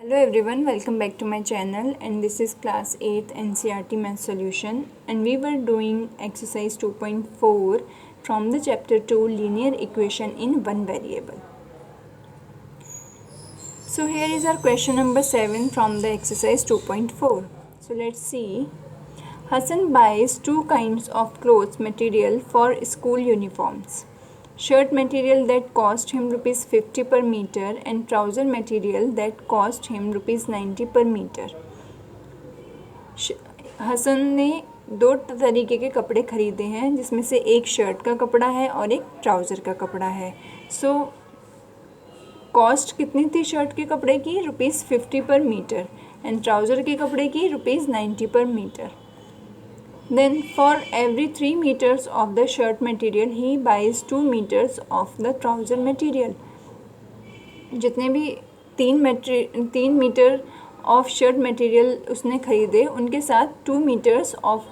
Hello everyone, welcome back to my channel, and this is class 8 NCERT math solution, and we were doing exercise 2.4 from the chapter 2 linear equation in one variable. So here is our question number 7 from the exercise 2.4. So let's see. Hassan buys two kinds of clothes material for school uniforms. Shirt material that cost him rupees 50 per meter and trouser material that cost him rupees 90 per meter. Hasan ने दो तरीके के कपड़े ख़रीदे हैं, जिसमें से एक शर्ट का कपड़ा है और एक ट्राउज़र का कपड़ा है. सो कॉस्ट कितनी थी शर्ट के कपड़े की? रुपीज़ 50 पर मीटर, एंड ट्राउज़र के कपड़े की रुपीज़ 90 पर metre. Then for every 3 meters of the shirt material he buys 2 meters of the trouser material. जितने भी 3 मीटर ऑफ शर्ट मटेरियल उसने ख़रीदे, उनके साथ 2 मीटर्स ऑफ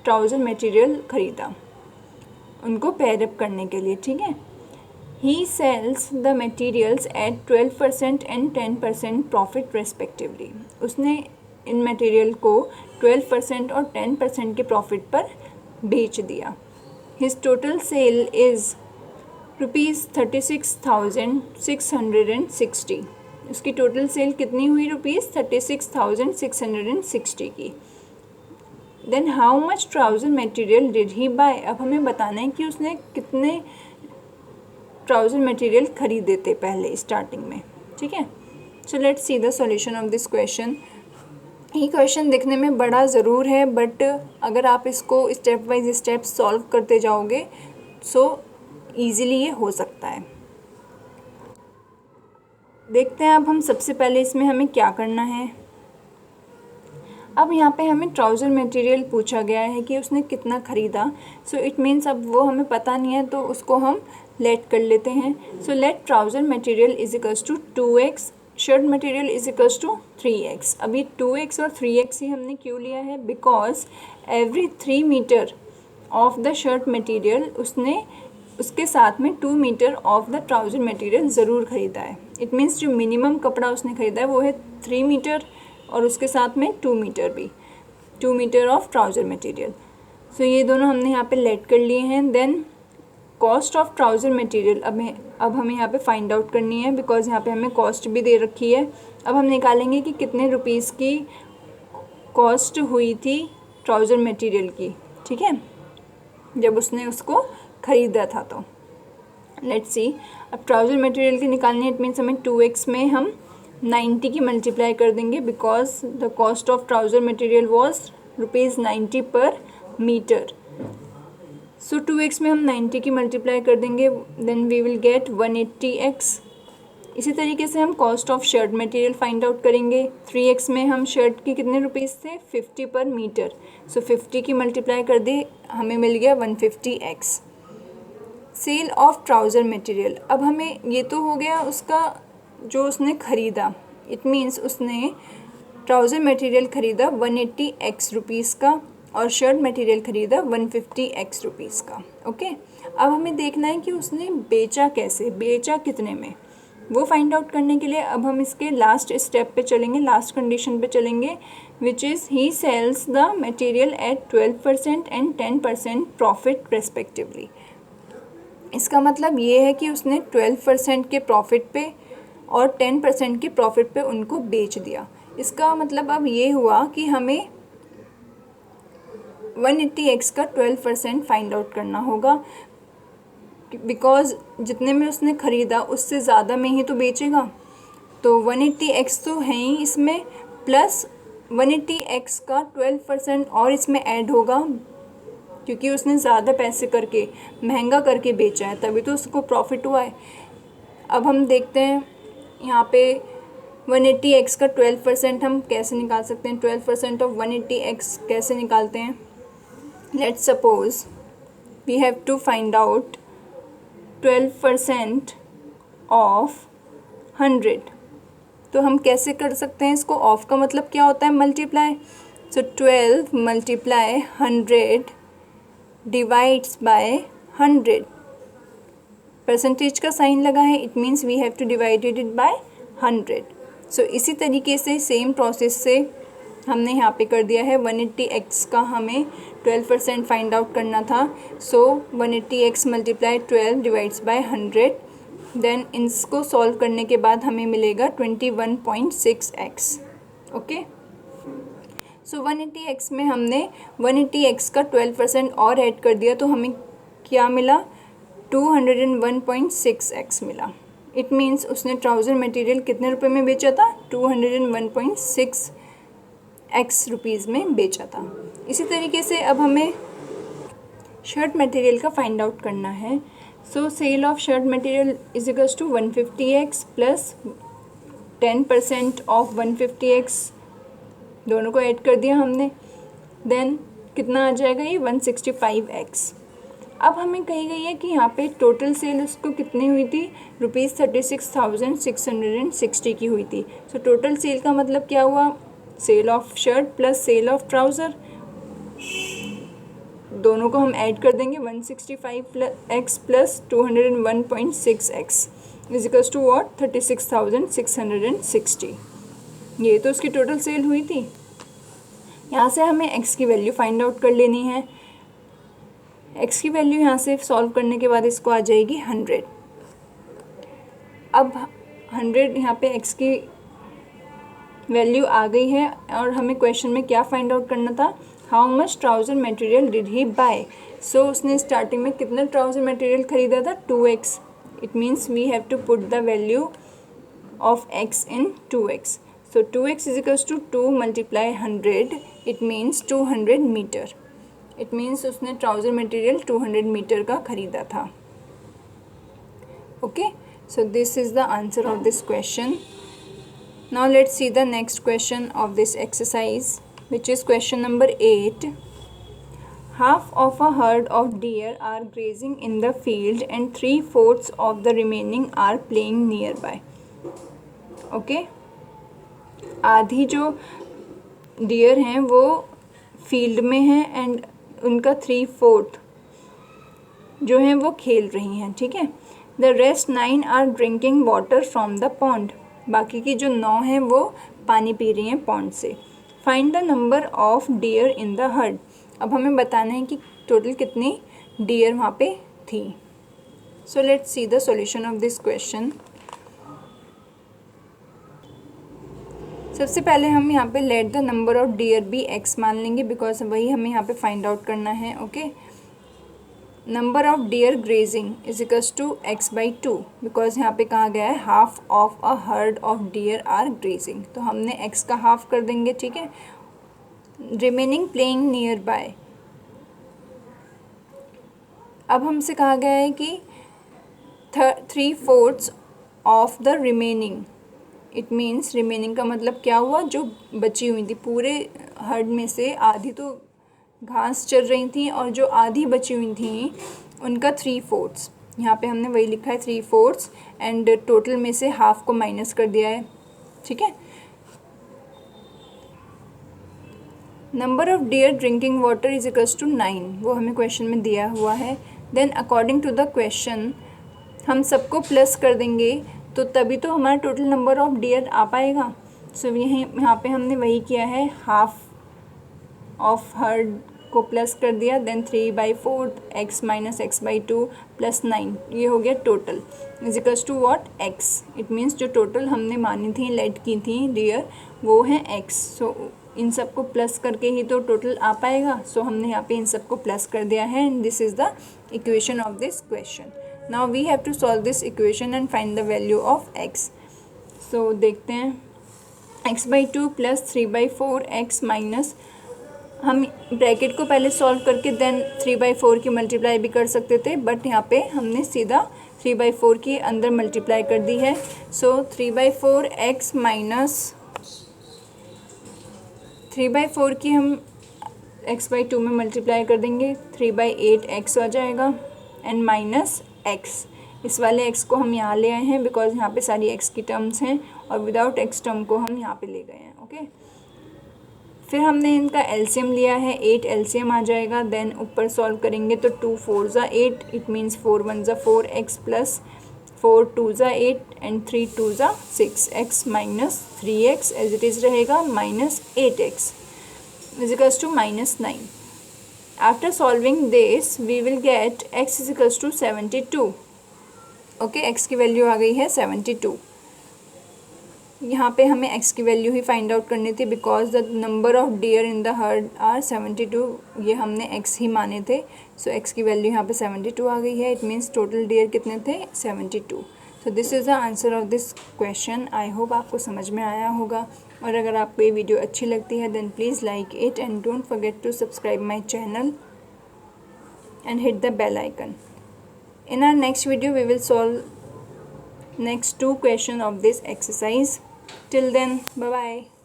ट्राउज़र मटेरियल ख़रीदा उनको पेयर अप करने के लिए. ठीक है. He sells the materials at 12% and 10% profit respectively. उसने इन मटेरियल को 12% और 10% के प्रॉफिट पर बेच दिया. His total sale is rupees 36,660. उसकी टोटल सेल कितनी हुई? रुपीज़ 36,660 की. Then how much trouser material did he buy. अब हमें बताना है कि उसने कितने ट्राउज़र मटेरियल खरीदे थे पहले स्टार्टिंग में. ठीक है. सो let's see the solution of this question. ये क्वेश्चन दिखने में बड़ा ज़रूर है, बट अगर आप इसको स्टेप बाय स्टेप सॉल्व करते जाओगे सो ईज़िली ये हो सकता है. देखते हैं अब हम सबसे पहले इसमें हमें क्या करना है. अब यहाँ पे हमें ट्राउज़र मटेरियल पूछा गया है कि उसने कितना ख़रीदा. सो इट मीन्स अब वो हमें पता नहीं है, तो उसको हम लेट कर लेते हैं. So let trouser material is equals to 2x, shirt material is equals to 3x. अभी 2x और 3x ही हमने क्यों लिया है? Because every 3 metre of the shirt material उसने उसके साथ में 2 metre of the trouser material ज़रूर ख़रीदा है. इट मीन्स जो मिनिमम कपड़ा उसने ख़रीदा है वो है 3 मीटर और उसके साथ में 2 मीटर भी, 2 metre of trouser material. So ये दोनों हमने यहाँ पे लेट कर लिए हैं. Then cost of trouser material अब हमें यहाँ पे फाइंड आउट करनी है, बिकॉज यहाँ पे हमें कॉस्ट भी दे रखी है. अब हम निकालेंगे कि कितने रुपीज़ की कॉस्ट हुई थी ट्राउज़र मटेरियल की. ठीक है, जब उसने उसको ख़रीदा था. तो लेट्स सी. अब ट्राउज़र मटेरियल की निकालनी है. इट मीन्स हमें 2x में हम 90 की मल्टीप्लाई कर देंगे, because the cost of trouser material was rupees 90 पर मीटर. सो 2x में हम 90 की मल्टीप्लाई कर देंगे. Then we will get 180x. इसी तरीके से हम cost of shirt material find out करेंगे. 3x में हम शर्ट की कितने रुपीज़ थे? 50 पर मीटर. सो 50 की मल्टीप्लाई कर दे, हमें मिल गया 150x. Sale of trouser material. अब हमें ये तो हो गया उसका जो उसने ख़रीदा. इट मीन्स उसने ट्राउज़र मटेरियल ख़रीदा 180x रुपीज़ का और शर्ट मटेरियल ख़रीदा 150x रुपीज़ का. ओके. अब हमें देखना है कि उसने बेचा कैसे, बेचा कितने में, वो फाइंड आउट करने के लिए अब हम इसके लास्ट स्टेप पे चलेंगे, लास्ट कंडीशन पे चलेंगे, which is he sells the material at 12% and 10% profit respectively. इसका मतलब ये है कि उसने 12% के प्रॉफिट पे और 10% के प्रॉफिट पे उनको बेच दिया. इसका मतलब अब ये हुआ कि हमें 180x का 12% फाइंड आउट करना होगा, बिकॉज जितने में उसने ख़रीदा उससे ज़्यादा में ही तो बेचेगा. तो 180x तो है ही इसमें, प्लस 180x का 12% और इसमें ऐड होगा, क्योंकि उसने ज़्यादा पैसे करके, महंगा करके बेचा है, तभी तो उसको प्रॉफिट हुआ है. अब हम देखते हैं यहाँ पे 180x का 12% हम कैसे निकाल सकते हैं. 12% ऑफ 180x कैसे निकालते हैं? Let's suppose we have to find out 12% of 100. तो हम कैसे कर सकते हैं इसको? ऑफ का मतलब क्या होता है? Multiply. So 12 multiply 100 divides by 100. Percentage का साइन लगा है, it means we have to divided it by 100. So इसी तरीके से सेम प्रोसेस से हमने यहाँ पे कर दिया है 180x का हमें 12% फाइंड आउट करना था। So 180x multiply 12 divides by 100, then इसको सॉल्व करने के बाद हमें मिलेगा 21.6x। ओके, सो 180x में हमने 180x का 12% और ऐड कर दिया तो हमें क्या मिला, 201.6x मिला। इट मीन्स उसने ट्राउज़र मटेरियल कितने रुपए में बेचा था, 201.6x रुपीज़ में बेचा था। इसी तरीके से अब हमें शर्ट मटेरियल का फाइंड आउट करना है। So sale of shirt material is equals to 150x plus 10% of 150x, दोनों को ऐड कर दिया हमने, देन कितना आ जाएगा ये 165x। अब हमें कही गई है कि यहाँ पे टोटल सेल उसको कितनी हुई थी, ₹36,660 की हुई थी। सो टोटल सेल का मतलब क्या हुआ, sale of shirt plus sale of trouser, दोनों को हम ऐड कर देंगे, 165x plus 201.6x is equals to what, 36,660। ये तो उसकी टोटल सेल हुई थी। यहाँ से हमें x की वैल्यू फाइंड आउट कर लेनी है। x की वैल्यू यहाँ से सॉल्व करने के बाद इसको आ जाएगी 100। अब 100 यहाँ पे x की वैल्यू आ गई है और हमें क्वेश्चन में क्या फाइंड आउट करना था, how much trouser material did he buy. So उसने स्टार्टिंग में कितना ट्राउज़र मटेरियल खरीदा था, 2x। It means we have to put the value of x in 2x। So 2x is equals to 2 multiply 100, it means 200 metre. It means उसने trouser material 200 metre का खरीदा था। Okay, so this is the answer of this question. Now let's see the next question of this exercise, which is question number 8. Half of a herd of deer are grazing in the field and 3/4 of the remaining are playing nearby. Okay, आधी जो dear हैं वो field में हैं and उनका 3/4 जो हैं वो खेल रही हैं, ठीक है। The rest 9 are drinking water from the pond, बाकी की जो 9 हैं वो पानी पी रही हैं पॉन्ड से। Find the number of deer in the heard, अब हमें बताना है कि टोटल कितनी डियर वहाँ पे थी। So let's see the solution of this question. सबसे पहले हम यहाँ पे let the number of deer be x मान लेंगे, बिकॉज वही हमें यहाँ पे फाइंड आउट करना है। Okay, number of deer grazing is equals to x/2, because यहाँ पे कहा गया है half of a herd of deer are grazing, तो हमने x का हाफ कर देंगे, ठीक है। रिमेनिंग प्लेइंग नियर बाय, अब हमसे कहा गया है कि 3/4 of the remaining, it means remaining का मतलब क्या हुआ, जो बची हुई थी पूरे हर्ड में से आधी तो घास चर रही थी और जो आधी बची हुई थी उनका 3/4, यहाँ पे हमने वही लिखा है 3/4 एंड टोटल में से हाफ को माइनस कर दिया है, ठीक है। Number of deer drinking water is equals to 9, वो हमें क्वेश्चन में दिया हुआ है। Then according to the question हम सबको प्लस कर देंगे तो तभी तो हमारा टोटल नंबर ऑफ डियर आ पाएगा। सो यहाँ पे हमने वही किया है, हाफ ऑफ हर्ड को प्लस कर दिया, then 3/4 x minus x/2 plus 9, ये हो गया total is equals to what, x। It means जो टोटल हमने मानी थी, लेट की थी डियर, वो है x। सो इन सबको प्लस करके ही तो टोटल आ पाएगा। सो हमने यहाँ पे इन सबको प्लस कर दिया है and this is the equation of this question. Now we have to solve this equation and find the value of x। सो देखते हैं, x/2 प्लस 3/4 x माइनस, हम ब्रैकेट को पहले सॉल्व करके देन 3/4 की मल्टीप्लाई भी कर सकते थे, बट यहाँ पे हमने सीधा 3/4 की अंदर मल्टीप्लाई कर दी है। सो 3/4 x माइनस 3/4 की हम x/2 में मल्टीप्लाई कर देंगे, 3/8 x आ जाएगा एंड माइनस x। इस वाले x को हम यहाँ ले आए हैं बिकॉज यहाँ पे सारी x की टर्म्स हैं और विदाउट x टर्म को हम यहाँ पे ले गए हैं। ओके, फिर हमने इनका एलसीएम लिया है, 8 एलसीएम आ जाएगा। देन ऊपर सॉल्व करेंगे तो 2 4 ज़ा 8, इट मीन्स 4 1 ज़ा 4 x प्लस 4 2 ज़ा 8 एंड 3 2 ज़ा 6, x minus 3x as it is रहेगा, minus 8x is equals to minus 9. After solving this we will get x is equals to 72. Okay, x की value आ गई है 72. यहाँ पे हमें x की वैल्यू ही फाइंड आउट करनी थी because the number of deer in the herd are 72. ये हमने x ही माने थे, सो x की वैल्यू यहाँ पे 72 आ गई है. इट मीन्स टोटल डियर कितने थे, 72. सो this is the answer of this question. I hope आपको समझ में आया होगा, और अगर आपको ये वीडियो अच्छी लगती है then please like it and don't forget to subscribe my channel and hit the bell icon. In our next video we will solve next 2 questions of this exercise. Till then, bye bye.